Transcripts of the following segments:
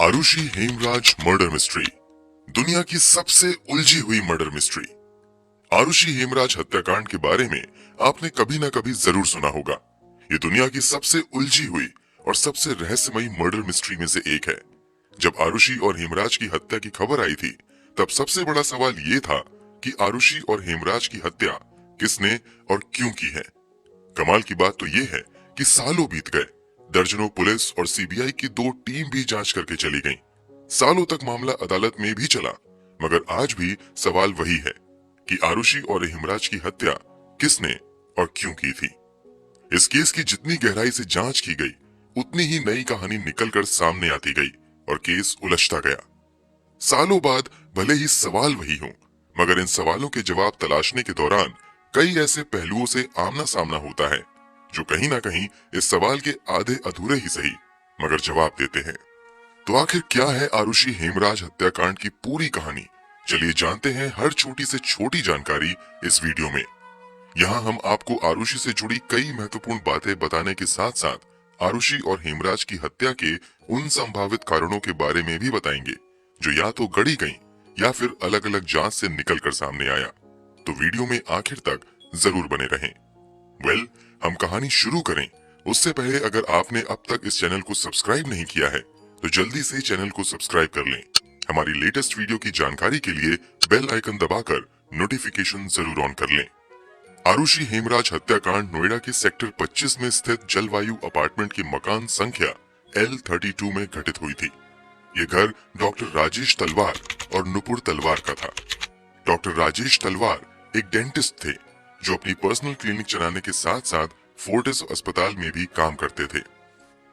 Arushi Hemraj murder mystery, दुनिया की सबसे उलझी हुई मर्डर मिस्ट्री। आरुषि हेमराज हत्याकांड के बारे में आपने कभी ना कभी जरूर सुना होगा। ये दुनिया की सबसे उलझी हुई और सबसे रहस्यमयी मर्डर मिस्ट्री में से एक है। जब आरुषि और हेमराज की हत्या की खबर आई थी, तब सबसे बड़ा सवाल ये था कि आरुषि और हेमराज की हत्या किसने और क्यों की है। कमाल की बात तो ये है कि सालों बीत गए, दर्जनों पुलिस और सीबीआई की दो टीम भी जांच करके चली गईं। सालों तक मामला अदालत में भी चला, मगर आज भी सवाल वही है कि आरुषि और हेमराज की हत्या किसने और क्यों की थी। इस केस की जितनी गहराई से जांच की गई, उतनी ही नई कहानी निकलकर सामने आती गई और केस उलझता गया। सालों बाद भले ही सवाल वही हों, मगर इन सवालों के जवाब तलाशने के दौरान कई ऐसे पहलुओं से आमना सामना होता है जो कहीं ना कहीं इस सवाल के आधे अधूरे ही सही मगर जवाब देते हैं। तो आखिर क्या है आरुषि हेमराज हत्याकांड की पूरी कहानी? चलिए जानते हैं हर छोटी से छोटी जानकारी इस वीडियो में। यहाँ हम आपको आरुषि से जुड़ी कई महत्वपूर्ण बातें बताने के साथ साथ आरुषि और हेमराज की हत्या के उन संभावित कारणों के बारे में भी बताएंगे जो या तो गढ़ी गई या फिर अलग अलग जांच से निकलकर सामने आया। तो वीडियो में आखिर तक जरूर बने रहें। हम कहानी शुरू करें उससे पहले अगर आपने अब तक इस चैनल को सब्सक्राइब नहीं किया है तो जल्दी से चैनल को सब्सक्राइब कर लें। हमारी लेटेस्ट वीडियो की जानकारी के लिए बेल आइकन दबाकर नोटिफिकेशन जरूर ऑन कर लें। आरुषि हेमराज हत्याकांड नोएडा के सेक्टर 25 में स्थित जलवायु अपार्टमेंट के मकान संख्या L32 में घटित हुई थी। ये घर डॉक्टर राजेश तलवार और नुपुर तलवार का था। डॉक्टर राजेश तलवार एक डेंटिस्ट थे जो अपनी पर्सनल क्लिनिक चलाने के साथ साथ फोर्टिस अस्पताल में भी काम करते थे।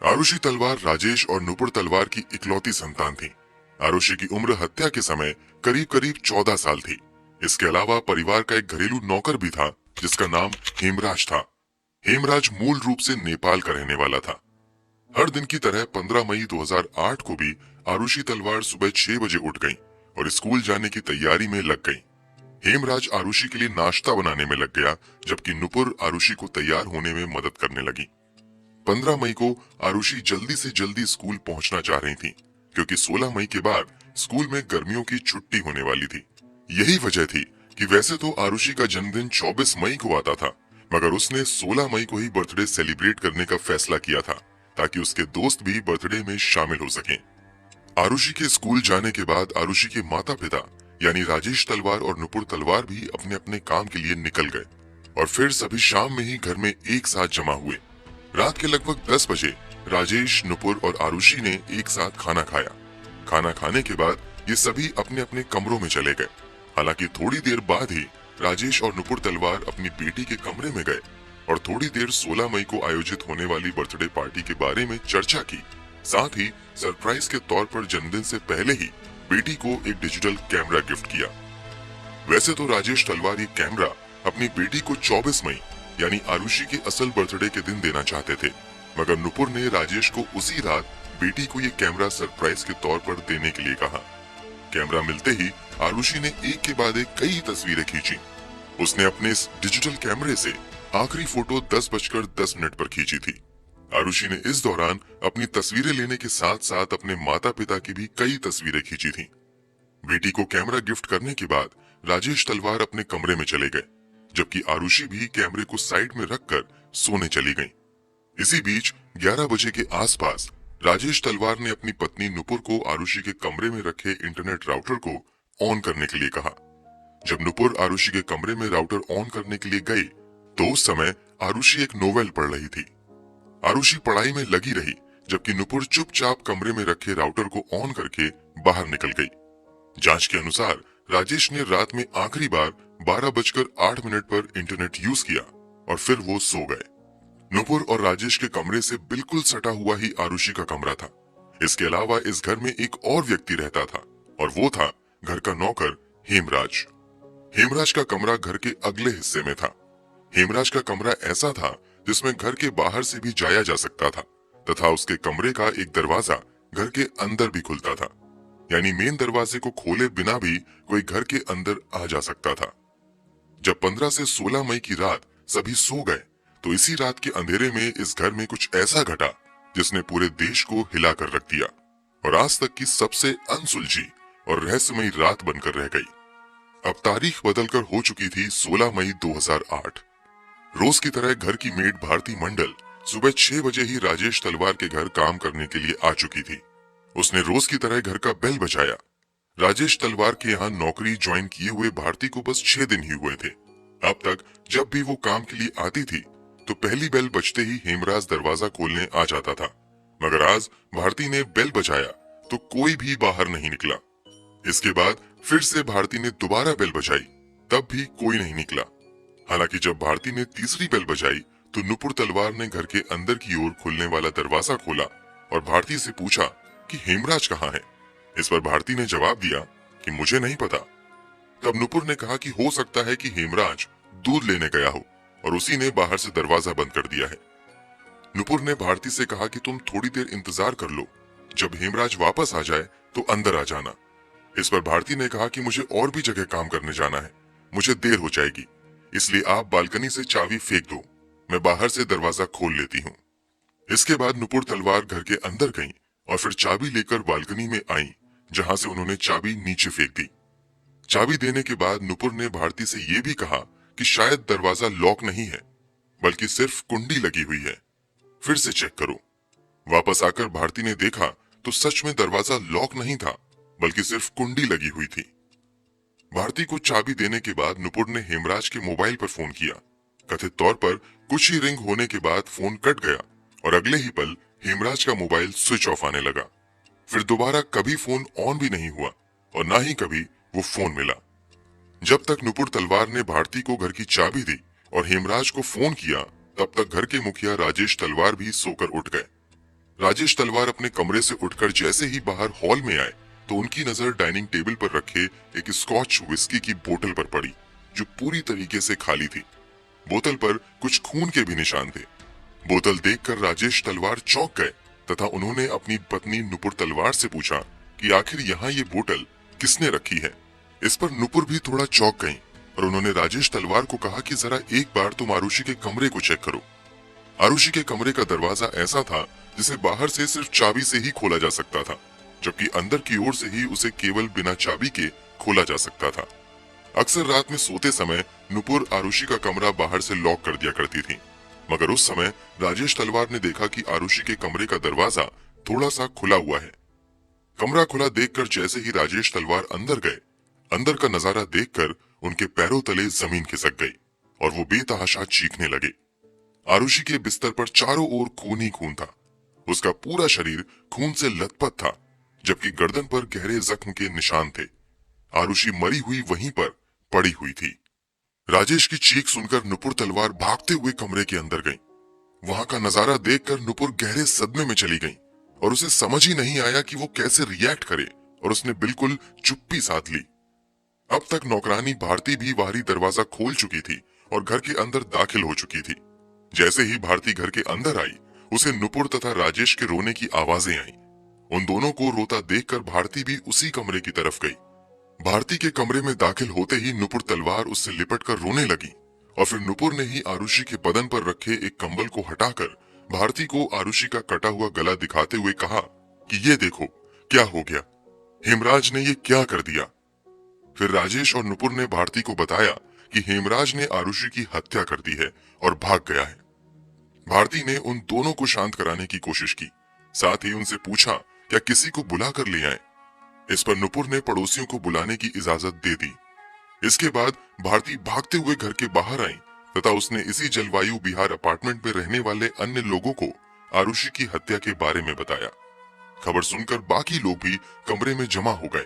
आरुषि तलवार राजेश और नुपुर तलवार की इकलौती संतान थी। आरुषि की उम्र हत्या के समय करीब करीब 14 साल थी। इसके अलावा परिवार का एक घरेलू नौकर भी था जिसका नाम हेमराज था। हेमराज मूल रूप से नेपाल का रहने वाला था। हर दिन की तरह 15 मई 2008 को भी आरुषि तलवार सुबह 6 बजे उठ गईं और स्कूल जाने की तैयारी में लग गईं। हेमराज आरुषि के लिए नाश्ता बनाने में लग गया, जबकि नुपुर आरुषि को तैयार होने में मदद करने लगी। 15 मई को आरुषि जल्दी से जल्दी स्कूल पहुंचना चाह रही थी, क्योंकि 16 मई के बाद स्कूल में गर्मियों की छुट्टी होने वाली थी। यही वजह थी कि वैसे तो आरुषि का जन्मदिन 24 मई को आता था, मगर उसने 16 मई को ही बर्थडे सेलिब्रेट करने का फैसला किया था ताकि उसके दोस्त भी बर्थडे में शामिल हो सकें। आरुषि के स्कूल जाने के बाद आरुषि के माता पिता यानी राजेश तलवार और नुपुर तलवार भी अपने अपने काम के लिए निकल गए और फिर सभी शाम में ही घर में एक साथ जमा हुए। रात के लगभग 10 बजे राजेश, नुपुर और आरुषि ने एक साथ खाना खाया। खाना खाने के बाद ये सभी अपने अपने कमरों में चले गए। हालांकि थोड़ी देर बाद ही राजेश और नुपुर तलवार अपनी बेटी के कमरे में गए और थोड़ी देर 16 मई को आयोजित होने वाली बर्थडे पार्टी के बारे में चर्चा की। साथ ही सरप्राइज के तौर पर जन्मदिन से पहले ही बेटी को एक डिजिटल कैमरा गिफ्ट किया। वैसे तो राजेश तलवार ये कैमरा अपनी बेटी को 24 मई यानी आरुषि के असल बर्थडे के दिन देना चाहते थे, मगर नुपुर ने राजेश को उसी रात बेटी को ये कैमरा सरप्राइज के तौर पर देने के लिए कहा। कैमरा मिलते ही आरुषि ने एक के बाद एक कई तस्वीरें खींची। उसने अपने इस डिजिटल कैमरे से आखिरी फोटो 10:10 पर खींची थी। आरुषि ने इस दौरान अपनी तस्वीरें लेने के साथ साथ अपने माता पिता की भी कई तस्वीरें खींची थी। बेटी को कैमरा गिफ्ट करने के बाद राजेश तलवार अपने कमरे में चले गए, जबकि आरुषि भी कैमरे को साइड में रखकर सोने चली गईं। इसी बीच 11 बजे के आसपास राजेश तलवार ने अपनी पत्नी नुपुर को आरुषि के कमरे में रखे इंटरनेट राउटर को ऑन करने के लिए कहा। जब नुपुर आरुषि के कमरे में राउटर ऑन करने के लिए गई तो उस समय आरुषि एक नोवेल पढ़ रही थी। आरुषि पढ़ाई में लगी रही, जबकि नुपुर चुपचाप कमरे में रखे राउटर को ऑन करके बाहर निकल गई। जांच के अनुसार राजेश ने रात में आखिरी बार 12:08 पर इंटरनेट यूज किया और फिर वो सो गए। नुपुर और राजेश के कमरे से बिल्कुल सटा हुआ ही आरुषि का कमरा था। इसके अलावा इस घर में एक और व्यक्ति रहता था और वो था घर का नौकर हेमराज। हेमराज का कमरा घर के अगले हिस्से में था। हेमराज का कमरा ऐसा था जिसमें घर के बाहर से भी जाया जा सकता था तथा उसके कमरे का एक दरवाजा घर के अंदर भी खुलता था, यानी मेन दरवाजे को खोले बिना भी कोई घर के अंदर आ जा सकता था। जब 15 से 16 मई की रात सभी सो गए तो इसी रात के अंधेरे में इस घर में कुछ ऐसा घटा जिसने पूरे देश को हिला कर रख दिया। और आज तक की सबसे अनसुलझी और रहस्यमयी रात बनकर रह गई। अब तारीख बदलकर हो चुकी थी 16 मई 2008। रोज की तरह घर की मेड भारती मंडल सुबह 6 बजे ही राजेश तलवार के घर काम करने के लिए आ चुकी थी। उसने रोज की तरह घर का बेल बजाया। राजेश तलवार के यहाँ नौकरी ज्वाइन किए हुए भारती को बस 6 दिन ही हुए थे। अब तक जब भी वो काम के लिए आती थी तो पहली बेल बजते ही हेमराज दरवाजा खोलने आ जाता था, मगर आज भारती ने बेल बजाया तो कोई भी बाहर नहीं निकला। इसके बाद फिर से भारती ने दोबारा बेल बजाई, तब भी कोई नहीं निकला। हालांकि जब भारती ने तीसरी बेल बजाई तो नुपुर तलवार ने घर के अंदर की ओर खुलने वाला दरवाजा खोला और भारती से पूछा कि हेमराज कहाँ है। इस पर भारती ने जवाब दिया कि मुझे नहीं पता। तब नुपुर ने कहा कि हो सकता है कि हेमराज दूध लेने गया हो और उसी ने बाहर से दरवाजा बंद कर दिया है। नुपुर ने भारती से कहा कि तुम थोड़ी देर इंतजार कर लो, जब हेमराज वापस आ जाए तो अंदर आ जाना। इस पर भारती ने कहा कि मुझे और भी जगह काम करने जाना है, मुझे देर हो जाएगी, इसलिए आप बालकनी से चाबी फेंक दो, मैं बाहर से दरवाजा खोल लेती हूँ। इसके बाद नुपुर तलवार घर के अंदर गईं और फिर चाबी लेकर बालकनी में आईं, जहां से उन्होंने चाबी नीचे फेंक दी। चाबी देने के बाद नुपुर ने भारती से ये भी कहा कि शायद दरवाजा लॉक नहीं है, बल्कि सिर्फ कुंडी लगी हुई है, फिर से चेक करो। वापस आकर भारती ने देखा तो सच में दरवाजा लॉक नहीं था, बल्कि सिर्फ कुंडी लगी हुई थी। भारती को चाबी देने के बाद नुपुर ने हेमराज के मोबाइल पर फोन किया। कथित तौर पर कुछ ही रिंग होने के बाद फोन कट गया और अगले ही पल हेमराज का मोबाइल स्विच ऑफ आने लगा। फिर दोबारा कभी फोन ऑन भी नहीं हुआ और ना ही कभी वो फोन मिला। जब तक नुपुर तलवार ने भारती को घर की चाबी दी और हेमराज को फोन किया, तब तक घर के मुखिया राजेश तलवार भी सोकर उठ गए। राजेश तलवार अपने कमरे से उठकर जैसे ही बाहर हॉल में आए तो उनकी नजर डाइनिंग टेबल पर रखे एक स्कॉच विस्की की बोतल पर पड़ी, जो पूरी तरीके से खाली थी। बोतल पर कुछ खून के भी निशान थे। बोतल देखकर राजेश तलवार चौंक गए तथा उन्होंने अपनी पत्नी नुपुर तलवार से पूछा कि आखिर यहाँ ये बोतल किसने रखी है। इस पर नुपुर भी थोड़ा चौंक गईं और उन्होंने राजेश तलवार को कहा कि जरा एक बार तुम आरुषि के कमरे को चेक करो। आरुषि के कमरे का दरवाजा ऐसा था जिसे बाहर से सिर्फ चाबी से ही खोला जा सकता था, जबकि अंदर की ओर से ही उसे केवल बिना चाबी के खोला जा सकता था। अक्सर रात में सोते समय नुपुर आरुषि का कमरा बाहर से लॉक कर दिया करती थी, मगर उस समय राजेश तलवार ने देखा कि आरुषि के कमरे का दरवाजा थोड़ा सा खुला हुआ है। कमरा खुला देखकर जैसे ही राजेश तलवार अंदर गए, अंदर का नजारा देखकर उनके पैरों तले जमीन खिसक गई और वो बेतहाशा चीखने लगे। आरुषि के बिस्तर पर चारों ओर खून ही खून था। उसका पूरा शरीर खून से लथपथ था, जबकि गर्दन पर गहरे जख्म के निशान थे। आरुषि मरी हुई वहीं पर पड़ी हुई थी। राजेश की चीख सुनकर नुपुर तलवार भागते हुए कमरे के अंदर गईं। वहां का नजारा देखकर नुपुर गहरे सदमे में चली गईं और उसे समझ ही नहीं आया कि वो कैसे रिएक्ट करे, और उसने बिल्कुल चुप्पी साध ली। अब तक नौकरानी भारती भी बाहरी दरवाजा खोल चुकी थी और घर के अंदर दाखिल हो चुकी थी। जैसे ही भारती घर के अंदर आई, उसे नुपुर तथा राजेश के रोने की आवाजें आईं। उन दोनों को रोता देखकर भारती भी उसी कमरे की तरफ गई। भारती के कमरे में दाखिल होते ही नुपुर तलवार उससे लिपटकर रोने लगी और फिर नुपुर ने ही आरुषि के बदन पर रखे एक कंबल को हटाकर भारती को आरुषि का कटा हुआ गला दिखाते हुए कहा कि ये देखो क्या हो गया, हेमराज ने ये क्या कर दिया। फिर राजेश और नुपुर ने भारती को बताया कि हेमराज ने आरुषि की हत्या कर दी है और भाग गया है। भारती ने उन दोनों को शांत कराने की कोशिश की, साथ ही उनसे पूछा क्या किसी को बुला कर ले आए। इस पर नुपुर ने पड़ोसियों को बुलाने की इजाजत दे दी। इसके बाद भारती भागते हुए घर के बाहर आई तथा उसने इसी जलवायु विहार अपार्टमेंट में रहने वाले अन्य लोगों को आरुषि की हत्या के बारे में बताया। खबर सुनकर बाकी लोग भी कमरे में जमा हो गए।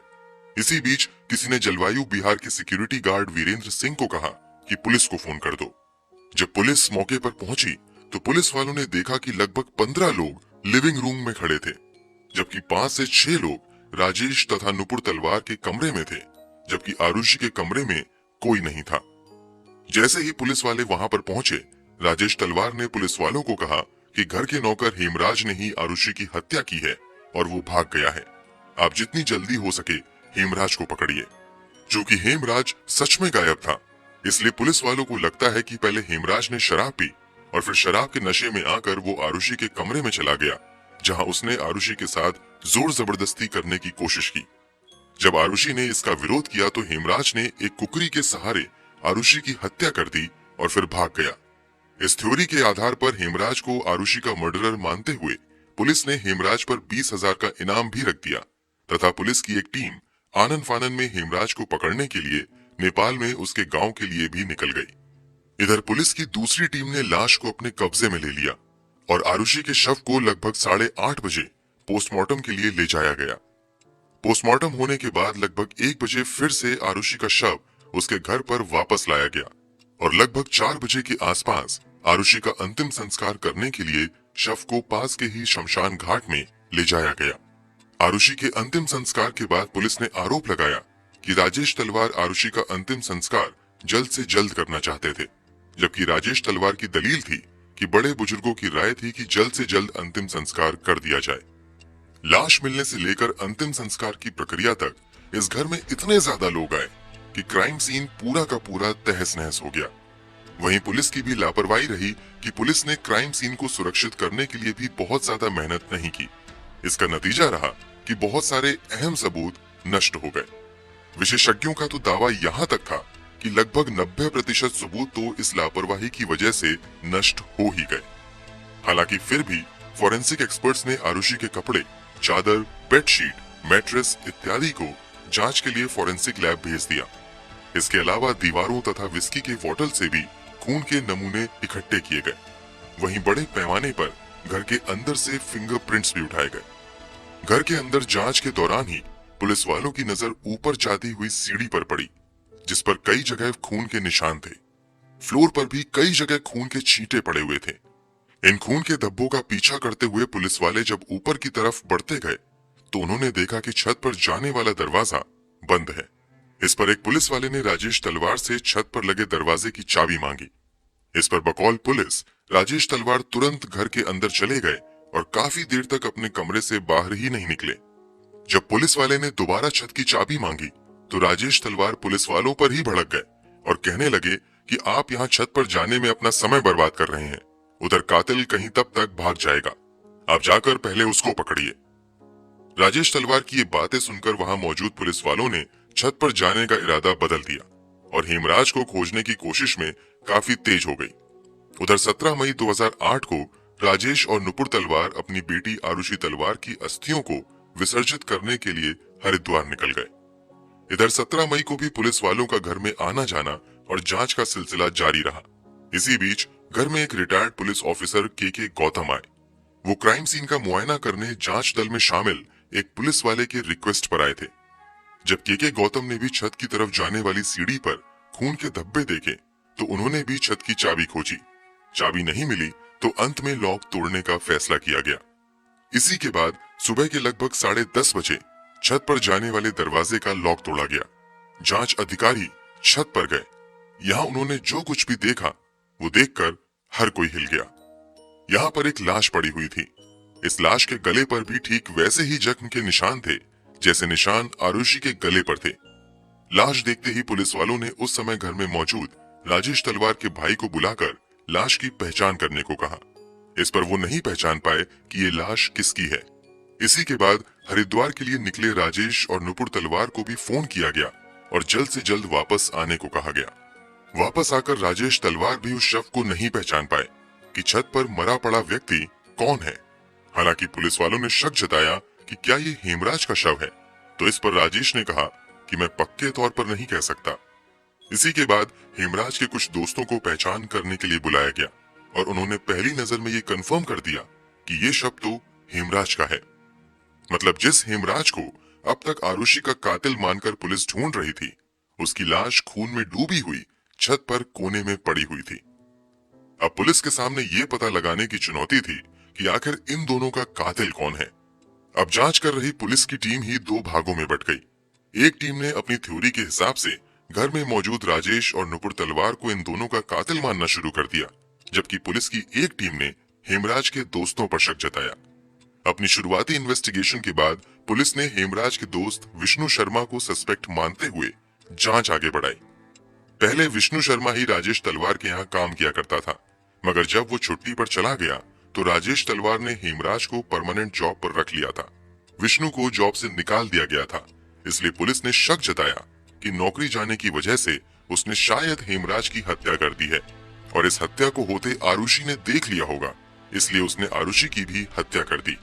इसी बीच किसी ने जलवायु विहार के सिक्योरिटी गार्ड वीरेंद्र सिंह को कहा कि पुलिस को फोन कर दो। जब पुलिस मौके पर पहुंची तो पुलिस वालों ने देखा कि लगभग 15 लोग लिविंग रूम में खड़े थे, जबकि 5 से 6 लोग राजेश तथा नुपुर तलवार के कमरे में थे, जबकि आरुषि के कमरे में कोई नहीं था। जैसे ही पुलिस वाले वहां पर पहुंचे, राजेश तलवार ने पुलिस वालों को कहा कि घर के नौकर हेमराज ने ही आरुषि की हत्या की है और वो भाग गया है। आप जितनी जल्दी हो सके हेमराज को पकड़िए। क्योंकि हेमराज सच में गायब था, इसलिए पुलिस वालों को लगता है कि पहले हेमराज ने शराब पी और फिर शराब के नशे में आकर वो आरुषि के कमरे में चला गया जहां उसने आरुषि के साथ जोर जबरदस्ती करने की कोशिश की। जब आरुषि ने इसका विरोध किया तो हेमराज ने एक कुकरी के सहारे आरुषि की हत्या कर दी और फिर भाग गया। इस थ्योरी के आधार पर हेमराज को आरुषि का मर्डरर मानते हुए पुलिस ने हेमराज पर 20,000 का इनाम भी रख दिया तथा पुलिस की एक टीम आनन फानन में हेमराज को पकड़ने के लिए नेपाल में उसके गांव के लिए भी निकल गई। इधर पुलिस की दूसरी टीम ने लाश को अपने कब्जे में ले लिया और आरुषि के शव को लगभग 8:30 बजे पोस्टमार्टम के लिए ले जाया गया। पोस्टमार्टम होने के बाद लगभग 1 बजे फिर से आरुषि का शव उसके घर पर वापस लाया गया और लगभग 4 बजे के आसपास आरुषि का अंतिम संस्कार करने के लिए शव को पास के ही शमशान घाट में ले जाया गया। आरुषि के अंतिम संस्कार के बाद पुलिस ने आरोप लगाया कि राजेश तलवार आरुषि का अंतिम संस्कार जल्द से जल्द करना चाहते थे, जबकि राजेश तलवार की दलील थी कि बड़े बुजुर्गों की राय थी कि जल्द से जल्द अंतिम संस्कार कर दिया जाए। लाश मिलने से लेकर अंतिम संस्कार की प्रक्रिया तक इस घर में इतने ज्यादा लोग आए कि क्राइम सीन पूरा का पूरा तहस नहस हो गया। वहीं पुलिस की भी लापरवाही रही कि पुलिस ने क्राइम सीन को सुरक्षित करने के लिए भी बहुत ज्यादा मेहनत नहीं की। इसका नतीजा रहा कि बहुत सारे अहम सबूत नष्ट हो गए। विशेषज्ञों का तो दावा यहाँ तक था कि लगभग 90% सबूत तो इस लापरवाही की वजह से नष्ट हो ही गए। हालांकि फिर भी फॉरेंसिक एक्सपर्ट्स ने आरुषि के कपड़े, चादर, बेडशीट, मैट्रेस इत्यादि को जांच के लिए फॉरेंसिक लैब भेज दिया। इसके अलावा दीवारों तथा विस्की के बोतल से भी खून के नमूने इकट्ठे किए गए। वहीं बड़े पैमाने पर घर के अंदर से फिंगरप्रिंट्स भी उठाए गए। घर के अंदर जांच के दौरान ही पुलिस वालों की नजर ऊपर जाती हुई सीढ़ी पर पड़ी, जिस पर कई जगह खून के निशान थे। फ्लोर पर भी कई जगह खून के छींटे पड़े हुए थे। इन खून के धब्बों का पीछा करते हुए पुलिस वाले जब ऊपर की तरफ बढ़ते गए तो उन्होंने देखा कि छत पर जाने वाला दरवाजा बंद है। इस पर एक पुलिस वाले ने राजेश तलवार से छत पर लगे दरवाजे की चाबी मांगी। इस पर बकौल पुलिस राजेश तलवार तुरंत घर के अंदर चले गए और काफी देर तक अपने कमरे से बाहर ही नहीं निकले। जब पुलिस वाले ने दोबारा छत की चाबी मांगी तो राजेश तलवार पुलिस वालों पर ही भड़क गए और कहने लगे कि आप यहाँ छत पर जाने में अपना समय बर्बाद कर रहे हैं। उधर कातिल कहीं तब तक भाग जाएगा, आप जाकर पहले उसको पकड़िए। राजेश तलवार की ये बातें सुनकर वहां मौजूद पुलिस वालों ने छत पर जाने का इरादा बदल दिया और हेमराज को खोजने की कोशिश में काफी तेज हो गई। उधर 17 मई 2008 को राजेश और नुपुर तलवार अपनी बेटी आरुषि तलवार की अस्थियों को विसर्जित करने के लिए हरिद्वार निकल गए। इधर 17 मई को भी पुलिस वालों का घर में आना जाना और जांच का सिलसिला जारी रहा। इसी बीच घर में एक रिटायर्ड पुलिस ऑफिसर के गौतम आए। वो क्राइम सीन का मुआयना करने जांच दल में शामिल एक पुलिस वाले के रिक्वेस्ट पर आए थे। जब के गौतम ने भी छत की तरफ जाने वाली सीढ़ी पर खून के धब्बे देखे तो उन्होंने भी छत की चाबी खोजी। चाबी नहीं मिली तो अंत में लॉक तोड़ने का फैसला किया गया। इसी के बाद सुबह के लगभग 10:30 बजे छत पर जाने वाले दरवाजे का लॉक तोड़ा गया। जांच अधिकारी छत पर गए। यहाँ उन्होंने जो कुछ भी देखा वो देखकर हर कोई हिल गया। यहाँ पर एक लाश पड़ी हुई थी। इस लाश के गले पर भी ठीक वैसे ही जख्म के निशान थे जैसे निशान आरुषि के गले पर थे। लाश देखते ही पुलिस वालों ने उस समय घर में मौजूद राजेश तलवार के भाई को बुलाकर लाश की पहचान करने को कहा। इस पर वो नहीं पहचान पाए कि ये लाश किसकी है। इसी के बाद हरिद्वार के लिए निकले राजेश और नुपुर तलवार को भी फोन किया गया और जल्द से जल्द वापस आने को कहा गया। वापस आकर राजेश तलवार भी उस शव को नहीं पहचान पाए कि छत पर मरा पड़ा व्यक्ति कौन है। हालांकि पुलिस वालों ने शक जताया कि क्या ये हेमराज का शव है, तो इस पर राजेश ने कहा कि मैं पक्के तौर पर नहीं कह सकता। इसी के बाद हेमराज के कुछ दोस्तों को पहचान करने के लिए बुलाया गया और उन्होंने पहली नजर में ये कंफर्म कर दिया कि ये शव तो हेमराज का है। मतलब जिस हेमराज को अब तक आरुषि का कातिल मानकर पुलिस ढूंढ रही थी, उसकी लाश खून में डूबी हुई छत पर कोने में पड़ी हुई थी। अब पुलिस के सामने ये पता लगाने की चुनौती थी कि आखिर इन दोनों का कातिल कौन है। अब जांच कर रही पुलिस की टीम ही दो भागों में बट गई। एक टीम ने अपनी थ्योरी के हिसाब से घर में मौजूद राजेश और नुपुर तलवार को इन दोनों का कातिल मानना शुरू कर दिया, जबकि पुलिस की एक टीम ने हेमराज के दोस्तों पर शक जताया। अपनी शुरुआती इन्वेस्टिगेशन के बाद पुलिस ने हेमराज के दोस्त विष्णु शर्मा को सस्पेक्ट मानते हुए जांच आगे बढ़ाई। पहले विष्णु शर्मा ही राजेश तलवार के यहाँ काम किया करता था, मगर जब वो छुट्टी पर चला गया तो राजेश तलवार ने हेमराज को परमानेंट जॉब पर रख लिया था। विष्णु को जॉब से निकाल दिया गया था, इसलिए पुलिस ने शक जताया कि नौकरी जाने की वजह से उसने शायद हेमराज की हत्या कर दी है और इस हत्या को होते आरुषि ने देख लिया होगा, इसलिए उसने आरुषि की भी हत्या कर दी।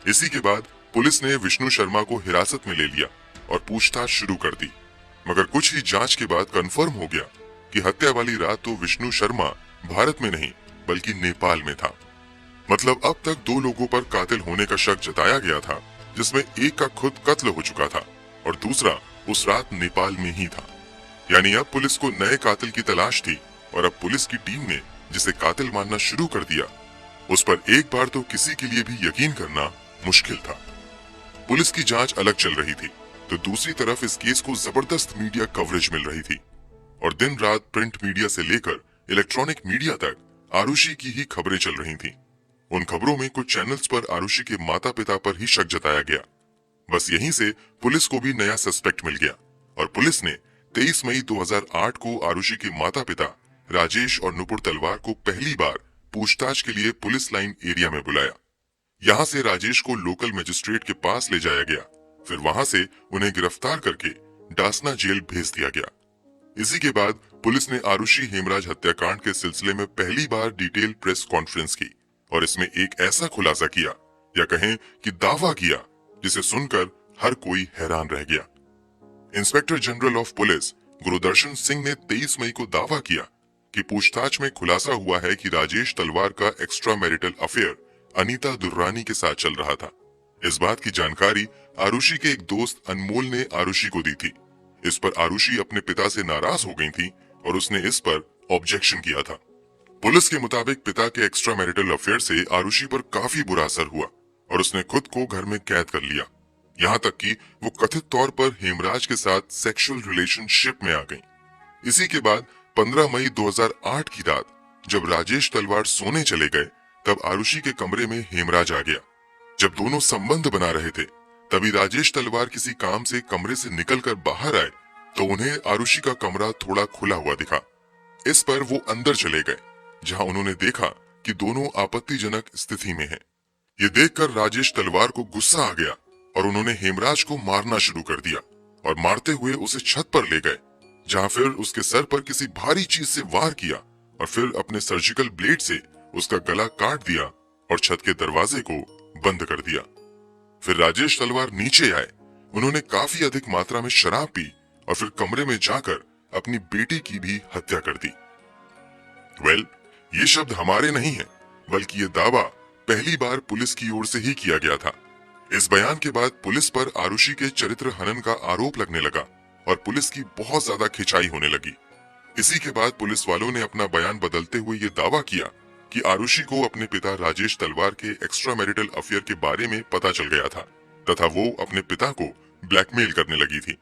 इसी के बाद पुलिस ने विष्णु शर्मा को हिरासत में ले लिया और पूछताछ शुरू कर दी, मगर कुछ ही जांच के बाद कंफर्म हो गया कि हत्या वाली रात तो विष्णु शर्मा भारत में नहीं बल्कि नेपाल में था। मतलब अब तक दो लोगों पर कातिल होने का शक जताया गया था, जिसमें एक का खुद कत्ल हो चुका था और दूसरा उस रात नेपाल में ही था। यानी अब पुलिस को नए कातिल की तलाश थी और अब पुलिस की टीम ने जिसे कातिल मानना शुरू कर दिया, उस पर एक बार तो किसी के लिए भी यकीन करना मुश्किल था। पुलिस की जांच अलग चल रही थी तो दूसरी तरफ इस केस को जबरदस्त मीडिया कवरेज मिल रही थी और दिन रात प्रिंट मीडिया से लेकर इलेक्ट्रॉनिक मीडिया तक आरुषि की ही खबरें चल रही थीं। उन खबरों में कुछ चैनल्स पर आरुषि के माता पिता पर ही शक जताया गया। बस यहीं से पुलिस को भी नया सस्पेक्ट मिल गया और पुलिस ने 23 मई 2008 को आरुषि के माता पिता राजेश और नुपुर तलवार को पहली बार पूछताछ के लिए पुलिस लाइन एरिया में बुलाया। यहाँ से राजेश को लोकल मजिस्ट्रेट के पास ले जाया गया, फिर वहां से उन्हें गिरफ्तार करके डासना जेल भेज दिया गया। इसी के बाद पुलिस ने आरुषि हेमराज हत्याकांड के सिलसिले में पहली बार डिटेल प्रेस कॉन्फ्रेंस की और इसमें एक ऐसा खुलासा किया या कहें कि दावा किया जिसे सुनकर हर कोई हैरान रह गया। Inspector general of police Gurudarshan Singh ने 23 मई को दावा किया कि पूछताछ में खुलासा हुआ है कि राजेश तलवार का extra marital affair Anita Durrani के साथ चल रहा था। इस बात की जानकारी आरुषि के एक दोस्त अनमोल ने आरुषि को दी थी। इस पर आरुषि अपने पिता से नाराज हो गई थी और उसने इस पर ऑब्जेक्शन किया था। पुलिस के मुताबिक पिता के एक्स्ट्रा मैरिटल अफेयर से आरुषि पर काफी बुरा असर हुआ और उसने खुद को घर में कैद कर लिया। यहाँ तक कि वो कथित तौर पर हेमराज के साथ सेक्सुअल रिलेशनशिप में आ गई। इसी के बाद 15 मई 2008 की रात जब राजेश तलवार सोने चले गए, तब आरुषि के कमरे में हेमराज आ गया। जब दोनों संबंध बना रहे थे, तभी राजेश तलवार किसी काम से कमरे से निकलकर बाहर आए तो उन्हें आरुषि का कमरा थोड़ा खुला हुआ दिखा। इस पर वो अंदर चले गए, जहां उन्होंने देखा कि दोनों आपत्तिजनक स्थिति में हैं। ये देखकर राजेश तलवार को गुस्सा आ गया और उन्होंने हेमराज को मारना शुरू कर दिया और मारते हुए उसे छत पर ले गए, जहां फिर उसके सर पर किसी भारी चीज से वार किया और फिर अपने सर्जिकल ब्लेड से उसका गला काट दिया और छत के दरवाजे को बंद कर दिया। फिर राजेश तलवार नीचे आए, उन्होंने काफी अधिक मात्रा में शराब पी और फिर कमरे में जाकर अपनी बेटी की भी हत्या कर दी। ये शब्द हमारे नहीं है, बल्कि ये दावा पहली बार पुलिस की ओर से ही किया गया था। इस बयान के बाद पुलिस पर आरुषि के चरित्र हनन का आरोप लगने लगा और पुलिस की बहुत ज्यादा खिंचाई होने लगी। इसी के बाद पुलिस वालों ने अपना बयान बदलते हुए ये दावा किया कि आरुषि को अपने पिता राजेश तलवार के एक्स्ट्रा मैरिटल अफेयर के बारे में पता चल गया था तथा वो अपने पिता को ब्लैकमेल करने लगी थी,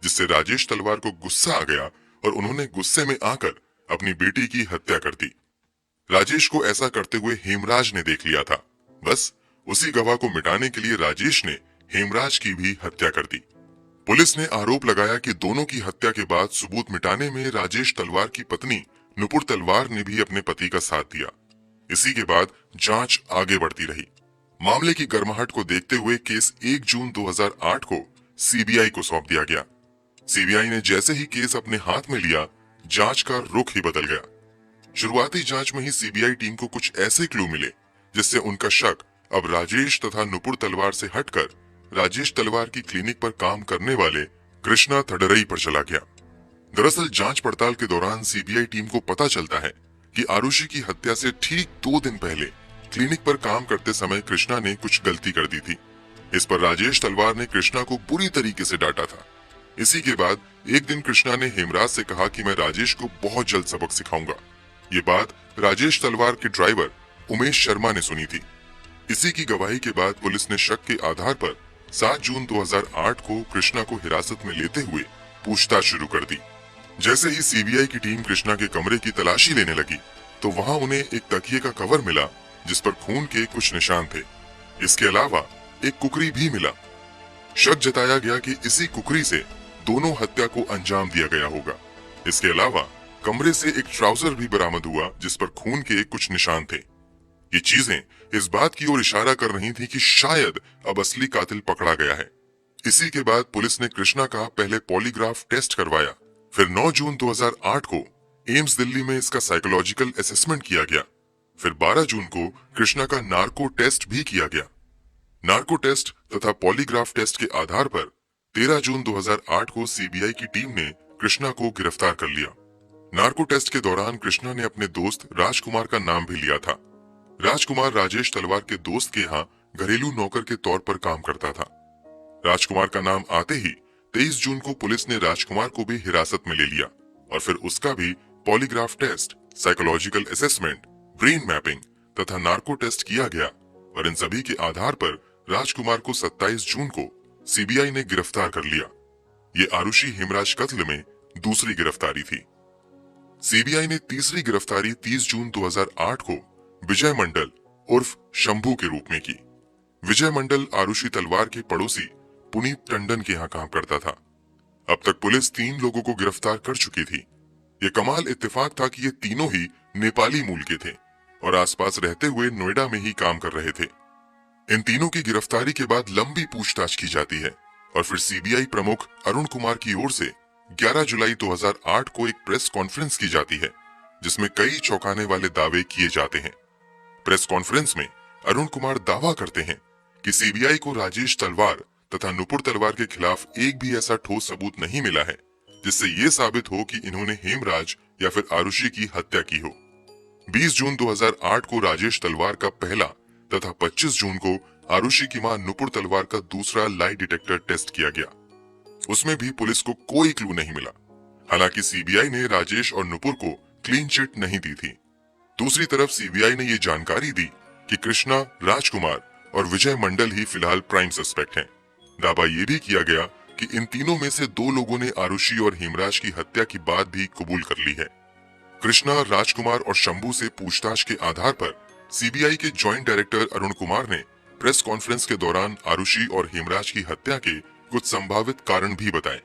जिससे राजेश तलवार को गुस्सा आ गया और उन्होंने गुस्से में आकर अपनी बेटी की हत्या कर दी। राजेश को ऐसा करते हुए हेमराज ने देख लिया था। बस उसी गवाह को मिटाने के लिए राजेश ने हेमराज की भी हत्या कर दी। पुलिस ने आरोप लगाया कि दोनों की हत्या के बाद सबूत मिटाने में राजेश तलवार की पत्नी नुपुर तलवार ने भी अपने पति का साथ दिया। इसी के बाद जांच आगे बढ़ती रही। मामले की गर्माहट को देखते हुए केस 1 जून 2008 को सीबीआई को सौंप दिया गया। सीबीआई ने जैसे ही केस अपने हाथ में लिया, जांच का रुख ही बदल गया। शुरुआती जांच में ही सीबीआई टीम को कुछ ऐसे क्लू मिले जिससे उनका शक अब राजेश तथा नुपुर तलवार से हटकर राजेश तलवार की क्लिनिक पर काम करने वाले कृष्णा थडरई पर चला गया। दरअसल जांच पड़ताल के दौरान सीबीआई टीम को पता चलता है कि आरुषि की हत्या से ठीक 2 दिन पहले क्लिनिक पर काम करते समय कृष्णा ने कुछ गलती कर दी थी। इस पर राजेश तलवार ने कृष्णा को बुरी तरीके से डांटा था। इसी के बाद एक दिन कृष्णा ने हेमराज से कहा कि मैं राजेश को बहुत जल्द सबक सिखाऊंगा। ये बात राजेश तलवार के ड्राइवर उमेश शर्मा ने सुनी थी। इसी की गवाही के बाद पुलिस ने शक के आधार पर 7 जून 2008 को कृष्णा को हिरासत में लेते हुए पूछताछ शुरू कर दी। जैसे ही सीबीआई की टीम कृष्णा के कमरे की तलाशी लेने लगी तो वहां उन्हें एक तकिए का कवर मिला जिस पर खून के कुछ निशान थे। इसके अलावा एक कुकरी भी मिला। शक जताया गया कि इसी कुकरी से दोनों हत्या को अंजाम दिया गया होगा। इसके अलावा कमरे से एक ट्राउजर भी बरामद हुआ जिस पर खून के कुछ निशान थे। ये चीजें इस बात की ओर इशारा कर रही थी कि शायद अब असली कातिल पकड़ा गया है। इसी के बाद पुलिस ने कृष्णा का पहले पॉलीग्राफ टेस्ट करवाया, फिर 9 जून 2008 को एम्स दिल्ली में इसका साइकोलॉजिकल असेसमेंट किया गया। फिर 12 जून को कृष्णा का नार्को टेस्ट भी किया गया। नार्को टेस्ट तथा पॉलीग्राफ टेस्ट के आधार पर 13 जून 2008 को सीबीआई की टीम ने कृष्णा को गिरफ्तार कर लिया। नार्को टेस्ट के दौरान कृष्णा ने अपने दोस्त राजकुमार का नाम भी लिया था। राजकुमार राजेश तलवार के दोस्त के यहाँ घरेलू नौकर के तौर पर काम करता था। राजकुमार का नाम आते ही 23 जून को पुलिस ने राजकुमार को भी हिरासत में ले लिया और फिर उसका भी polygraph test, psychological assessment, brain mapping तथा नार्को टेस्ट किया गया और इन सभी के आधार पर राजकुमार को 27 जून को सीबीआई ने गिरफ्तार कर लिया। ये आरुषि हेमराज कत्ल में दूसरी गिरफ्तारी थी। सीबीआई ने तीसरी गिरफ्तारी 30 जून 2008 को विजय मंडल उर्फ शंभू के रूप में की। विजय मंडल आरुषि तलवार के पड़ोसी पुनीत टंडन के यहाँ काम करता था। अब तक पुलिस 3 लोगों को गिरफ्तार कर चुकी थी। ये कमाल इत्तेफाक था कि ये तीनों ही नेपाली मूल के थे और आसपास रहते हुए नोएडा में ही काम कर रहे थे। इन तीनों की गिरफ्तारी के बाद लंबी पूछताछ की जाती है और फिर सीबीआई प्रमुख अरुण कुमार की ओर से 11 जुलाई 2008 को एक प्रेस कॉन्फ्रेंस की जाती है, जिसमें कई चौंकाने वाले दावे किए जाते हैं। प्रेस कॉन्फ्रेंस में अरुण कुमार दावा करते हैं कि सीबीआई को राजेश तलवार तथा नुपुर तलवार के खिलाफ एक भी ऐसा ठोस सबूत नहीं मिला है जिससे ये साबित हो कि इन्होंने हेमराज या फिर आरुषि की हत्या की हो। 20 जून 2008 को राजेश तलवार का पहला तथा 25 जून को आरुषि की मां नुपुर तलवार का दूसरा लाई डिटेक्टर टेस्ट किया गया। उसमें भी पुलिस को कोई क्लू नहीं मिला। हालांकि सीबीआई ने राजेश और नुपुर को क्लीन चिट नहीं दी थी। दूसरी तरफ सीबीआई ने ये जानकारी दी कि कृष्णा, राजकुमार और विजय मंडल ही फिलहाल प्राइम सस्पेक्ट हैं। दावा ये भी किया गया कि इन तीनों में से 2 लोगों ने आरुषि और हेमराज की हत्या की बात भी कबूल कर ली है। कृष्णा, राजकुमार और शंभू से पूछताछ के आधार पर सीबीआई के जॉइंट डायरेक्टर अरुण कुमार ने प्रेस कॉन्फ्रेंस के दौरान आरुषि और हेमराज की हत्या के कुछ संभावित कारण भी बताए।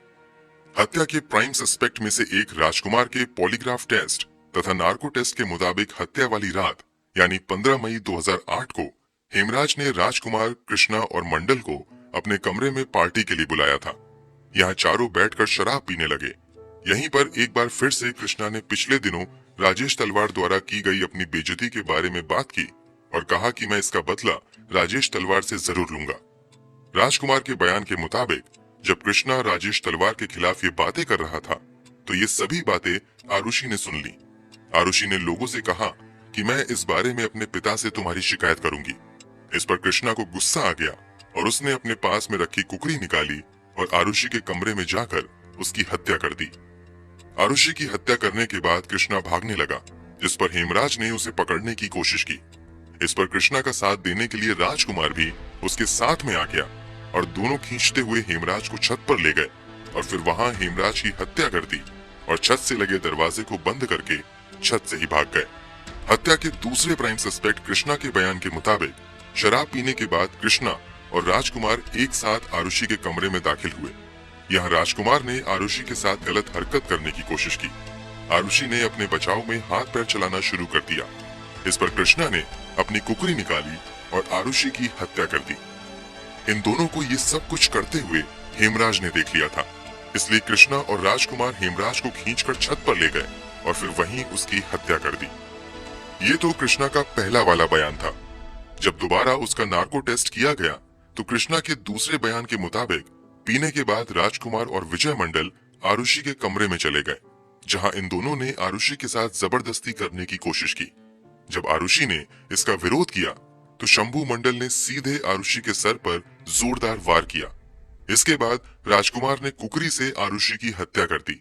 हत्या के प्राइम सस्पेक्ट में से एक राजकुमार के पॉलीग्राफ टेस्ट तथा नार्को टेस्ट के मुताबिक हत्या वाली रात यानी 15 मई 2008 को हेमराज ने राजकुमार, कृष्णा और मंडल को अपने कमरे में पार्टी के लिए बुलाया था। यहाँ चारों बैठकर शराब पीने लगे। यहीं पर एक बार फिर से कृष्णा ने पिछले दिनों राजेश तलवार द्वारा की गई अपनी बेइज्जती के बारे में बात की और कहा कि मैं इसका बदला राजेश तलवार से जरूर लूंगा। राजकुमार के बयान के मुताबिक जब कृष्णा राजेश तलवार के खिलाफ ये बातें कर रहा था तो ये सभी बातें आरुषि ने सुन ली। आरुषि ने लोगों से कहा कि मैं इस बारे में अपने पिता से तुम्हारी शिकायत करूंगी। इस पर कृष्णा को गुस्सा आ गया और उसने अपने पास में रखी कुकरी निकाली और आरुषि के कमरे में जाकर उसकी हत्या कर दी। आरुषि की हत्या करने के बाद कृष्णा भागने लगा, जिस पर हेमराज ने उसे पकड़ने की कोशिश की। इस पर कृष्णा का साथ देने के लिए राजकुमार भी उसके साथ में आ गया और दोनों खींचते हुए हेमराज को छत पर ले गए और फिर वहां हेमराज की हत्या कर दी और छत से लगे दरवाजे को बंद करके छत से ही भाग गए। हत्या के दूसरे प्राइम सस्पेक्ट कृष्णा के बयान के मुताबिक शराब पीने के बाद कृष्णा और राजकुमार एक साथ आरुषि के कमरे में दाखिल हुए। यहाँ राजकुमार ने आरुषि के साथ गलत हरकत करने की कोशिश की। आरुषि ने अपने बचाव में हाथ पैर चलाना शुरू कर दिया। इस पर कृष्णा ने अपनी कुकरी निकाली और आरुषि की हत्या कर दी। इन दोनों को ये सब कुछ करते हुए हेमराज ने देख लिया था, इसलिए कृष्णा और राजकुमार हेमराज को खींचकर छत पर ले गए और फिर वहीं उसकी हत्या कर दी। ये तो कृष्णा का पहला वाला बयान था। जब दोबारा उसका नार्को टेस्ट किया गया तो कृष्णा के दूसरे बयान के मुताबिक पीने के बाद राजकुमार और विजय मंडल आरुषि के कमरे में चले गए, जहां इन दोनों ने आरुषि के साथ जबरदस्ती करने की कोशिश की। जब आरुषि ने इसका विरोध किया तो शंभू मंडल ने सीधे आरुषि के सर पर जोरदार वार किया। इसके बाद राजकुमार ने कुकरी से आरुषि की हत्या कर दी।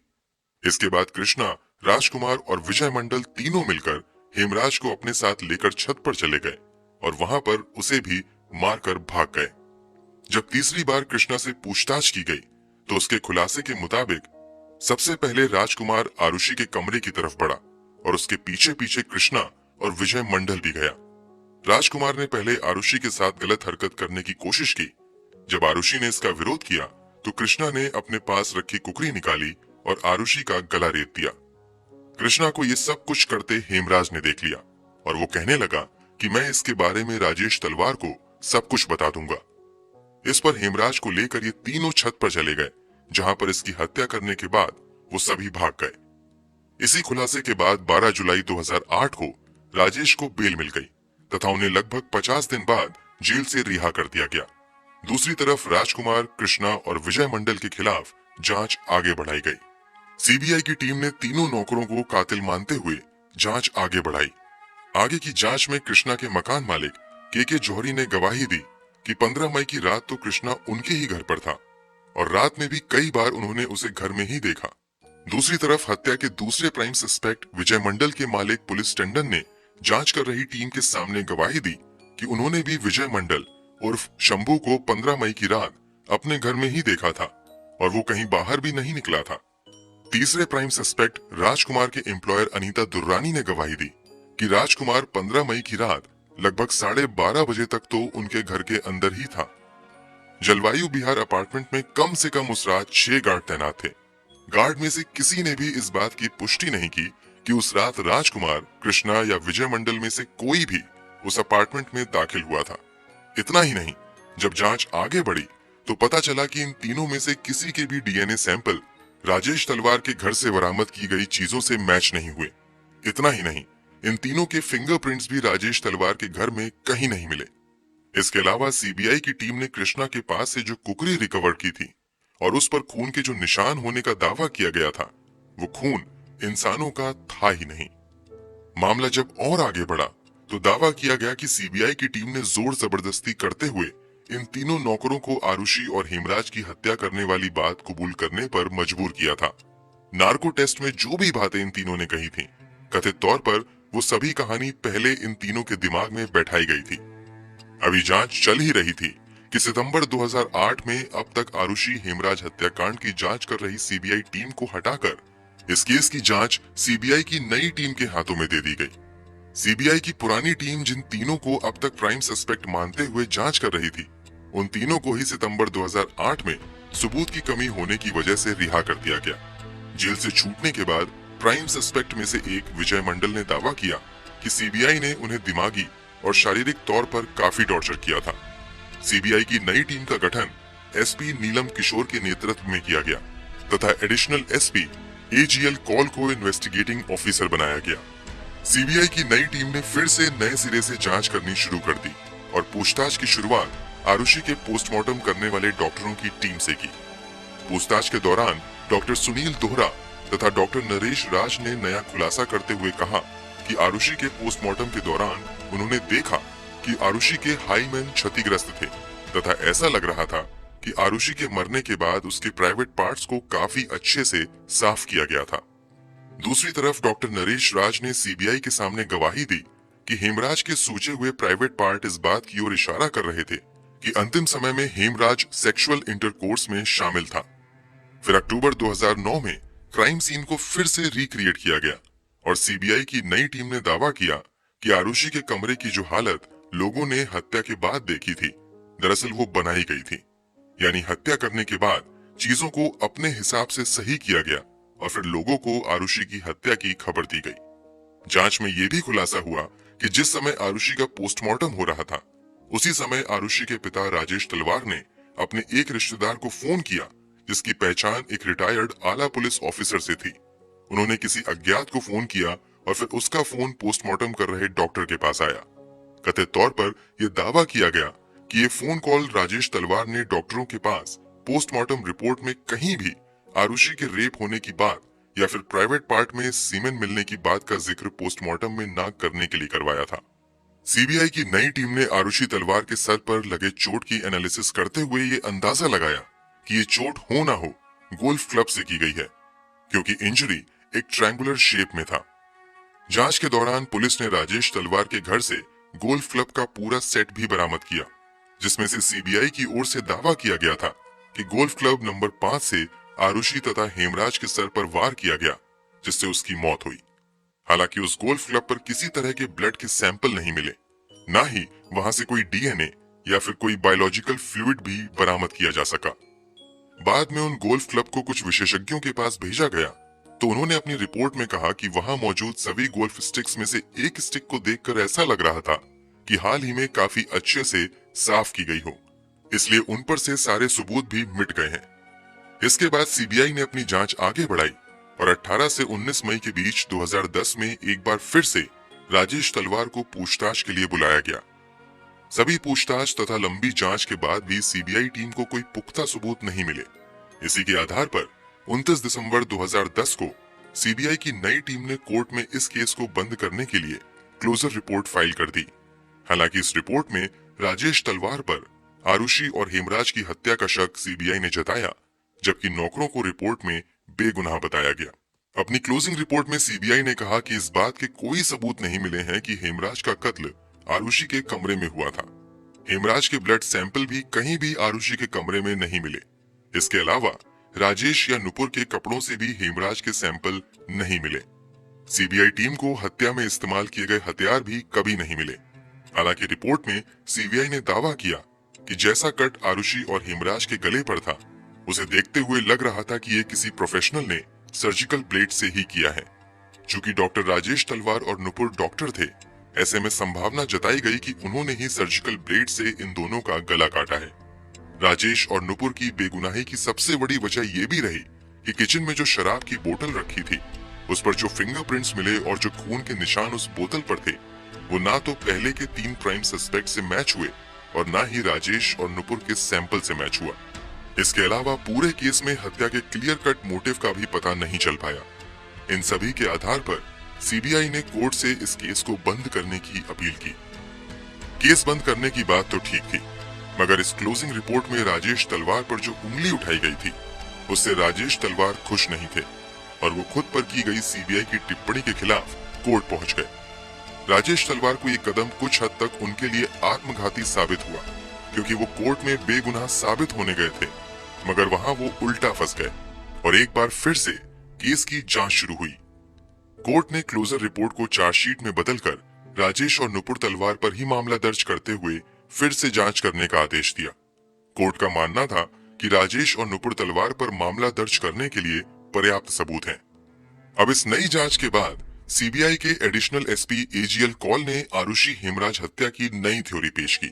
इसके बाद कृष्णा, राजकुमार और विजय मंडल तीनों मिलकर हेमराज को अपने साथ लेकर छत पर चले गए और वहां पर उसे भी मारकर भाग गए। जब तीसरी बार कृष्णा से पूछताछ की गई तो उसके खुलासे के मुताबिक सबसे पहले राजकुमार आरुषि के कमरे की तरफ बढ़ा और उसके पीछे पीछे कृष्णा और विजय मंडल भी गया। राजकुमार ने पहले आरुषि के साथ गलत हरकत करने की कोशिश की। जब आरुषि ने इसका विरोध किया तो कृष्णा ने अपने पास रखी कुकरी निकाली और आरुषि का गला रेत दिया। कृष्णा को ये सब कुछ करते हेमराज ने देख लिया और वो कहने लगा कि मैं इसके बारे में राजेश तलवार को सब कुछ बता दूंगा। इस पर हेमराज को लेकर ये तीनों छत पर चले गए, जहां पर इसकी हत्या करने के बाद वो सभी भाग गए। इसी खुलासे के बाद 12 जुलाई 2008 को राजेश को बेल मिल गई तथा उन्हें लगभग 50 दिन बाद जेल से रिहा कर दिया गया। दूसरी तरफ राजकुमार, कृष्णा और विजय मंडल के खिलाफ जांच आगे बढ़ाई गई। सीबीआई की टीम ने तीनों नौकरों को कातिल मानते हुए जांच आगे बढ़ाई। आगे की जांच में कृष्णा के मकान मालिक के जौहरी ने गवाही दी कि 15 मई की रात तो कृष्णा उनके ही घर पर था और रात में भी कई बार उन्होंने उसे घर में ही देखा। दूसरी तरफ हत्या के दूसरे प्राइम सस्पेक्ट विजय मंडल के मालिक पुलिस टंडन ने जांच कर रही टीम के सामने गवाही दी कि उन्होंने भी विजय मंडल उर्फ शंभू को 15 मई की रात अपने घर में ही देखा था और वो कहीं बाहर भी नहीं निकला था। तीसरे प्राइम सस्पेक्ट राजकुमार के एम्प्लॉयर अनीता दुर्रानी ने गवाही दी कि राजकुमार 15 मई की रात लगभग 12:30 बजे तक तो उनके घर के अंदर ही था। जलवायु विहार अपार्टमेंट में कम से कम उस रात 6 गार्ड तैनात थे। गार्ड में से किसी ने भी इस बात की पुष्टि नहीं की कि उस रात राजकुमार, कृष्णा या विजय मंडल में से कोई भी उस अपार्टमेंट में दाखिल हुआ था। इतना ही नहीं, जब जांच आगे बढ़ी तो पता चला कि इन तीनों में से किसी के भी डीएनए सैंपल राजेश तलवार के घर से बरामद की गई चीजों से मैच नहीं हुए। इतना ही नहीं, इन तीनों के फिंगरप्रिंट्स भी राजेश तलवार के घर में कहीं नहीं मिले। इसके अलावा सीबीआई की टीम ने कृष्णा के पास से जो कुकरी रिकवर की थी और उस पर खून के जो निशान होने का दावा किया गया था, वो खून इंसानों का था ही नहीं। मामला जब और आगे बढ़ा तो दावा किया गया कि सीबीआई की टीम ने जोर जबरदस्ती करते हुए इन तीनों नौकरों को आरुषि और हेमराज की हत्या करने वाली बात कबूल करने पर मजबूर किया था। नार्को टेस्ट में जो भी बातें इन तीनों ने कही थी, कथित तौर पर वो सभी कहानी पहले इन तीनों के दिमाग में बैठाई गई थी। अभी जांच चल ही रही थी कि सितंबर 2008 में अब तक आरुषि हेमराज हत्याकांड की जांच कर रही सीबीआई टीम को हटाकर इस केस की जांच सीबीआई की नई टीम के हाथों में दे दी गई। सीबीआई की पुरानी टीम जिन तीनों को अब तक प्राइम सस्पेक्ट मानते हुए जांच कर रही थी, उन तीनों को ही सितंबर 2008 में सबूत की कमी होने की वजह से रिहा कर दिया गया। जेल से छूटने के बाद प्राइम सस्पेक्ट में से एक विजय मंडल ने दावा किया कि सीबीआई ने उन्हें दिमागी और शारीरिक तौर पर काफी टॉर्चर किया था। सीबीआई की नई टीम का गठन एसपी नीलम किशोर के नेतृत्व में किया गया तथा एडिशनल एसपी एजीएल कॉल को इन्वेस्टिगेटिंग ऑफिसर बनाया गया। सीबीआई की नई टीम ने फिर से नए सिरे से जांच करनी शुरू कर दी और पूछताछ की शुरुआत आरुषि के पोस्टमार्टम करने वाले डॉक्टरों की टीम से की। पूछताछ के दौरान डॉक्टर सुनील दोहरा तथा डॉक्टर नरेश राज ने नया खुलासा करते हुए कहा कि आरुषि के पोस्टमार्टम के दौरान उन्होंने देखा कि आरुषि के हाईमैन क्षतिग्रस्त थे तथा ऐसा लग रहा था कि आरुषि के मरने के बाद उसके प्राइवेट पार्ट्स को काफी अच्छे से साफ किया गया था। दूसरी तरफ डॉक्टर नरेश राज ने सीबीआई के सामने गवाही दी कि हेमराज के सूचे हुए प्राइवेट पार्ट इस बात की ओर इशारा कर रहे थे कि अंतिम समय में हेमराज सेक्सुअल इंटरकोर्स में शामिल था। फिर अक्टूबर 2009 में क्राइम सीन को फिर से रिक्रिएट किया गया और सीबीआई की नई टीम ने दावा किया कि आरुषि के कमरे की जो हालत लोगों ने हत्या के बाद देखी थी, दरअसल वो बनाई गई थी। यानी हत्या करने के बाद चीजों को अपने हिसाब से सही किया गया और फिर लोगों को आरुषि की हत्या की खबर दी गई। जांच में यह भी खुलासा हुआ कि जिस समय आरुषि का पोस्टमार्टम हो रहा था, उसी समय आरुषि के पिता राजेश तलवार ने अपने एक रिश्तेदार को फोन किया जिसकी पहचान एक रिटायर्ड आला पुलिस ऑफिसर से थी। उन्होंने किसी अज्ञात को फोन किया और फिर उसका फोन पोस्टमार्टम कर रहे डॉक्टर के पास आया। कथित तौर पर यह दावा किया गया कि ये फोन कॉल राजेश तलवार ने डॉक्टरों के पास पोस्टमार्टम रिपोर्ट में कहीं भी आरुषि के रेप होने की बात या फिर प्राइवेट पार्ट में सीमेन मिलने की बात का जिक्र पोस्टमार्टम में ना करने के लिए करवाया था। सीबीआई की नई टीम ने आरुषि तलवार के सर पर लगे चोट की एनालिसिस करते हुए ये अंदाजा लगाया कि ये चोट हो ना हो गोल्फ क्लब से की गई है, क्योंकि इंजरी एक ट्रायंगुलर शेप में था। जांच के दौरान पुलिस ने राजेश तलवार के घर से गोल्फ क्लब का पूरा सेट भी बरामद किया, जिसमें से सीबीआई की ओर से दावा किया गया था कि गोल्फ क्लब नंबर 5 से आरुषि तथा हेमराज के सर पर वार किया गया, जिससे उसकी मौत हुई। हालांकि उस गोल्फ क्लब पर किसी तरह के ब्लड के सैंपल नहीं मिले, ना ही वहां से कोई डीएनए या फिर कोई बायोलॉजिकल फ्लूइड भी बरामद किया जा सका। बाद में उन गोल्फ क्लब को कुछ विशेषज्ञों के पास भेजा गया तो उन्होंने अपनी रिपोर्ट में कहा कि वहां मौजूद सभी गोल्फ स्टिक्स में से एक स्टिक को देखकर ऐसा लग रहा था कि हाल ही में काफी अच्छे से साफ की गई हो, इसलिए उन पर से सारे सबूत भी मिट गए हैं। इसके बाद सीबीआई ने अपनी जांच आगे बढ़ाई और 18 से 19 मई के बीच 2010 में एक बार फिर से राजेश तलवार को पूछताछ के लिए बुलाया गया। सभी पूछताछ तथा लंबी जांच के बाद भी सीबीआई टीम को कोई पुख्ता सबूत नहीं मिले। इसी के आधार पर 29 दिसंबर 2010 को सीबीआई की नई टीम ने कोर्ट में इस केस को बंद करने के लिए क्लोजर रिपोर्ट फाइल कर दी। हालांकि इस रिपोर्ट में राजेश तलवार पर आरुषि और हेमराज की हत्या का शक सीबीआई ने जताया, जबकि नौकरों को रिपोर्ट में बेगुनाह बताया गया। अपनी क्लोजिंग रिपोर्ट में सीबीआई ने कहा कि इस बात के कोई सबूत नहीं मिले हैं कि हेमराज का कत्ल आरुषि के कमरे में हुआ था। हेमराज के ब्लड सैंपल भी कहीं भी आरुषि के कमरे में नहीं मिले। इसके अलावा राजेश या नुपुर के कपड़ों से भी हेमराज के सैंपल नहीं मिले। सीबीआई टीम को हत्या में इस्तेमाल किए गए हथियार भी कभी नहीं मिले। हालांकि रिपोर्ट में सीबीआई ने दावा किया कि जैसा कट आरुषि और हेमराज के गले पर था, उसे देखते हुए लग रहा था कि ये किसी प्रोफेशनल ने सर्जिकल ब्लेड से ही किया है। चूंकि डॉक्टर राजेश तलवार और नुपुर डॉक्टर थे, ऐसे में संभावना जताई गई कि उन्होंने ही सर्जिकल ब्लेड से इन दोनों का गला काटा है। राजेश और नुपुर की बेगुनाही की सबसे बड़ी वजह यह भी रही कि किचन में जो शराब की बोतल रखी थी, उस पर जो फिंगरप्रिंट्स मिले और जो खून के निशान उस बोतल पर थे, वो ना तो पहले के 3 क्राइम सस्पेक्ट से मैच हुए और ना ही राजेश और नुपुर के सैंपल से मैच हुआ। इसके अलावा पूरे केस में हत्या के क्लियर कट मोटिव का भी पता नहीं चल पाया। इन सभी के आधार पर सीबीआई ने कोर्ट से इस केस को बंद करने की अपील की। केस बंद करने की बात तो ठीक थी, मगर इस क्लोजिंग रिपोर्ट में राजेश तलवार पर जो उंगली उठाई गई थी, उससे राजेश तलवार खुश नहीं थे और वो खुद पर की गई सीबीआई की टिप्पणी के खिलाफ कोर्ट पहुंच गए। राजेश तलवार को ये कदम कुछ हद तक उनके लिए आत्मघाती साबित हुआ, क्योंकि वो कोर्ट में बेगुनाह साबित होने गए थे, मगर वहां वो उल्टा फंस गए और एक बार फिर से केस की जांच शुरू हुई। कोर्ट ने क्लोजर रिपोर्ट को चार्जशीट में बदलकर राजेश और नुपुर तलवार पर ही मामला दर्ज करते हुए फिर से जांच करने का आदेश दिया। कोर्ट का मानना था कि राजेश और नुपुर तलवार पर मामला दर्ज करने के लिए पर्याप्त सबूत हैं। अब इस नई जांच के बाद सीबीआई के एडिशनल एसपी एजीएल कॉल ने आरुषि हेमराज हत्या की नई थ्योरी पेश की।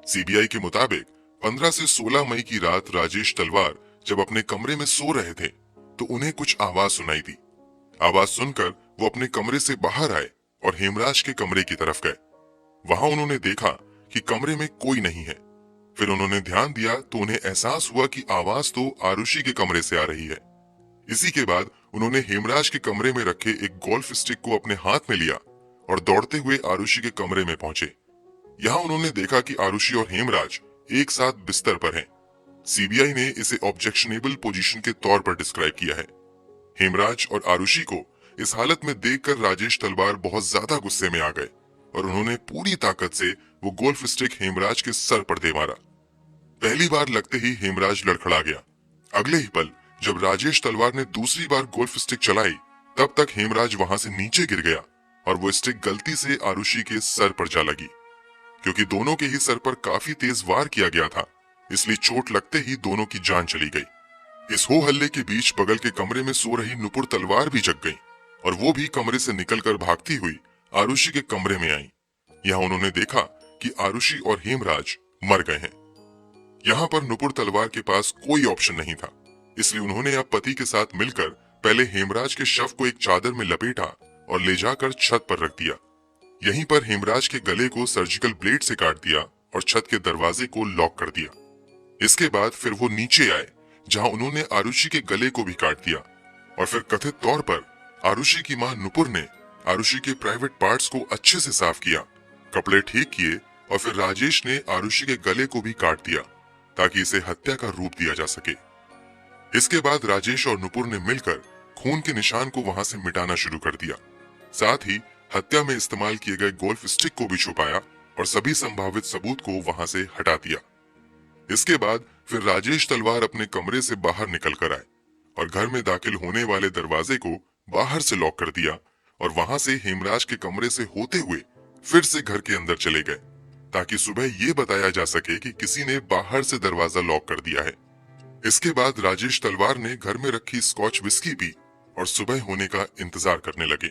सीबीआई के मुताबिक 15 से 16 मई की रात राजेश तलवार जब अपने कमरे में सो रहे थे, तो उन्हें कुछ आवाज सुनाई दी। आवाज सुनकर वो अपने कमरे से बाहर आए और हेमराज के कमरे की तरफ गए। वहां उन्होंने देखा कि कमरे में कोई नहीं है। फिर उन्होंने ध्यान दिया तो उन्हें एहसास हुआ कि आवाज तो आरुषि के कमरे से आ रही है। इसी के बाद उन्होंने हेमराज के कमरे में रखे एक गोल्फ स्टिक को अपने हाथ में लिया और दौड़ते हुए आरुषि के कमरे में पहुंचे। यहाँ उन्होंने देखा कि आरुषि और हेमराज एक साथ बिस्तर पर हैं। सीबीआई ने इसे ऑब्जेक्शनेबल पोजीशन के तौर पर डिस्क्राइब किया है। हेमराज और आरुषि को इस हालत में देखकर राजेश तलवार बहुत ज्यादा गुस्से में आ गए और उन्होंने पूरी ताकत से वो गोल्फ स्टिक हेमराज के सर पर दे मारा। पहली बार लगते ही हेमराज लड़खड़ा गया। अगले ही पल जब राजेश तलवार ने दूसरी बार गोल्फ स्टिक चलाई, तब तक हेमराज वहां से नीचे गिर गया और वो स्टिक गलती से आरुषि के सर पर जा लगी। क्योंकि दोनों के ही सर पर काफी तेज वार किया गया था, इसलिए चोट लगते ही दोनों की जान चली गई। इस हो हल्ले के बीच बगल के कमरे में सो रही नुपुर तलवार भी जग गई और वो भी कमरे से निकलकर भागती हुई आरुषि के कमरे में आई। यहाँ उन्होंने देखा कि आरुषि और हेमराज मर गए हैं। यहाँ पर नुपुर तलवार के पास कोई ऑप्शन नहीं था, इसलिए उन्होंने अब पति के साथ मिलकर पहले हेमराज के शव को एक चादर में लपेटा और ले जाकर छत पर रख दिया। यहीं पर हेमराज के गले को सर्जिकल ब्लेड से काट दिया और छत के दरवाजे को लॉक कर दिया। इसके बाद फिर वो नीचे आए, जहां उन्होंने आरुषि के गले को भी काट दिया और फिर कथित तौर पर आरुषि की मां नुपुर ने आरुषि के प्राइवेट पार्ट्स को अच्छे से साफ किया, कपड़े ठीक किए और फिर राजेश ने आरुषि के गले को भी काट दिया ताकि इसे हत्या का रूप दिया जा सके। इसके बाद राजेश और नुपुर ने मिलकर खून के निशान को वहां से मिटाना शुरू कर दिया। साथ ही हत्या में इस्तेमाल किए गए गोल्फ स्टिक को भी छुपाया और सभी संभावित सबूत को वहां से हटा दिया। इसके बाद फिर राजेश तलवार अपने कमरे से बाहर निकल कर आए और घर में दाखिल होने वाले दरवाजे को बाहर से लॉक कर दिया और वहां से हेमराज के कमरे से होते हुए फिर से घर के अंदर चले गए, ताकि सुबह ये बताया जा सके कि किसी ने बाहर से दरवाजा लॉक कर दिया है। इसके बाद राजेश तलवार ने घर में रखी स्कॉच विस्की पी और सुबह होने का इंतजार करने लगे।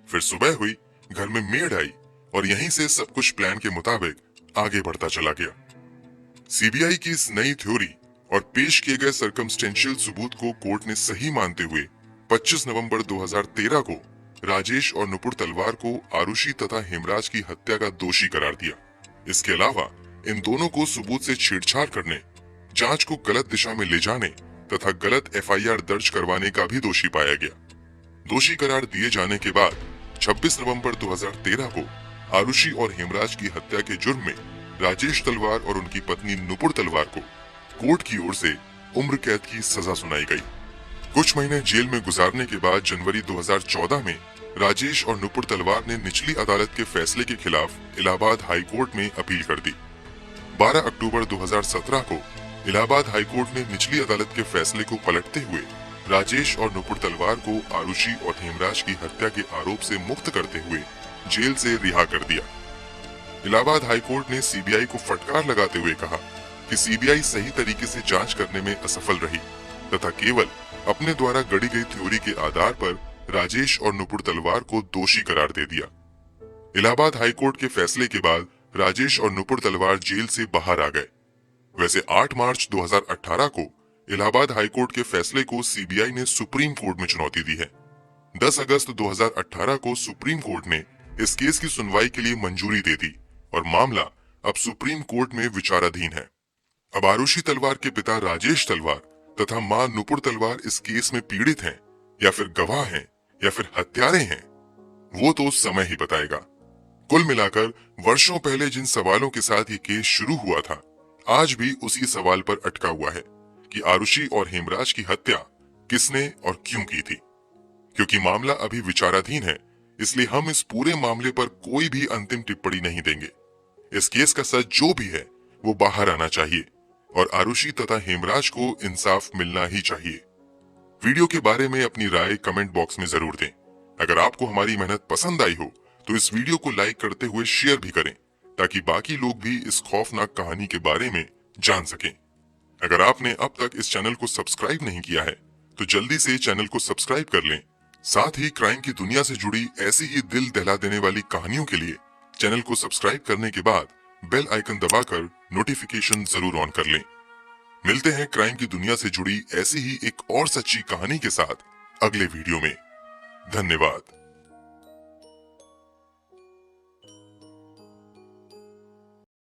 फिर सुबह हुई, घर में मेड आई और यहीं से सब कुछ प्लान के मुताबिक आगे बढ़ता चला गया। सीबीआई की इस नई थ्योरी और पेश किए गए सर्कमस्टेंशियल सबूत को कोर्ट ने सही मानते हुए 25 नवंबर 2013 को राजेश और नुपुर तलवार को आरुषि तथा हेमराज की हत्या का दोषी करार दिया। इसके अलावा इन दोनों को सबूत से छेड़छाड़ करने, जांच को गलत दिशा में ले जाने तथा गलत एफआईआर दर्ज करवाने का भी दोषी पाया गया। दोषी करार दिए जाने के बाद 26 नवंबर 2013 को आरुषि और हेमराज की हत्या के जुर्म में राजेश तलवार और उनकी पत्नी नुपुर तलवार को कोर्ट की ओर से उम्र कैद की सजा सुनाई गई। कुछ महीने जेल में गुजारने के बाद जनवरी 2014 में राजेश और नुपुर तलवार ने निचली अदालत के फैसले के खिलाफ इलाहाबाद हाई कोर्ट में अपील कर दी। 12 अक्टूबर 2017 को इलाहाबाद हाई कोर्ट ने निचली अदालत के फैसले को पलटते हुए राजेश और नुपुर तलवार को आरुषि और हेमराज की हत्या के आरोप से मुक्त करते हुए जेल से रिहा कर दिया। इलाहाबाद हाई कोर्ट ने सीबीआई को फटकार लगाते हुए कहा कि सीबीआई सही तरीके से जांच करने में असफल रही तथा केवल अपने द्वारा गढ़ी गई थ्योरी के आधार पर राजेश और नुपुर तलवार को दोषी करार दे दिया। इलाहाबाद हाई कोर्ट के फैसले के बाद राजेश और नुपुर तलवार जेल से बाहर आ गए। वैसे 8 मार्च 2018 को इलाहाबाद हाई कोर्ट के फैसले को सीबीआई ने सुप्रीम कोर्ट में चुनौती दी है। 10 अगस्त 2018 को सुप्रीम कोर्ट ने इस केस की सुनवाई के लिए मंजूरी दे दी और मामला अब सुप्रीम कोर्ट में विचाराधीन है। अब आरुषि तलवार के पिता राजेश तलवार तथा मां नुपुर तलवार इस केस में पीड़ित हैं या फिर गवाह हैं या फिर हत्यारे हैं, वो तो समय ही बताएगा। कुल मिलाकर वर्षों पहले जिन सवालों के साथ ये केस शुरू हुआ था, आज भी उसी सवाल पर अटका हुआ है कि आरुषि और हेमराज की हत्या किसने और क्यों की थी। क्योंकि मामला अभी विचाराधीन है, इसलिए हम इस पूरे मामले पर कोई भी अंतिम टिप्पणी नहीं देंगे। इस केस का सच जो भी है वो बाहर आना चाहिए और आरुषि तथा हेमराज को इंसाफ मिलना ही चाहिए। वीडियो के बारे में अपनी राय कमेंट बॉक्स में जरूर दें। अगर आपको हमारी मेहनत पसंद आई हो तो इस वीडियो को लाइक करते हुए शेयर भी करें ताकि बाकी लोग भी इस खौफनाक कहानी के बारे में जान सकें। अगर आपने अब तक इस चैनल को सब्सक्राइब नहीं किया है तो जल्दी से चैनल को सब्सक्राइब कर लें। साथ ही क्राइम की दुनिया से जुड़ी ऐसी ही दिल दहला देने वाली कहानियों के लिए चैनल को सब्सक्राइब करने के बाद बेल आइकन दबाकर नोटिफिकेशन जरूर ऑन कर लें। मिलते हैं क्राइम की दुनिया से जुड़ी ऐसी ही एक और सच्ची कहानी के साथ अगले वीडियो में। धन्यवाद।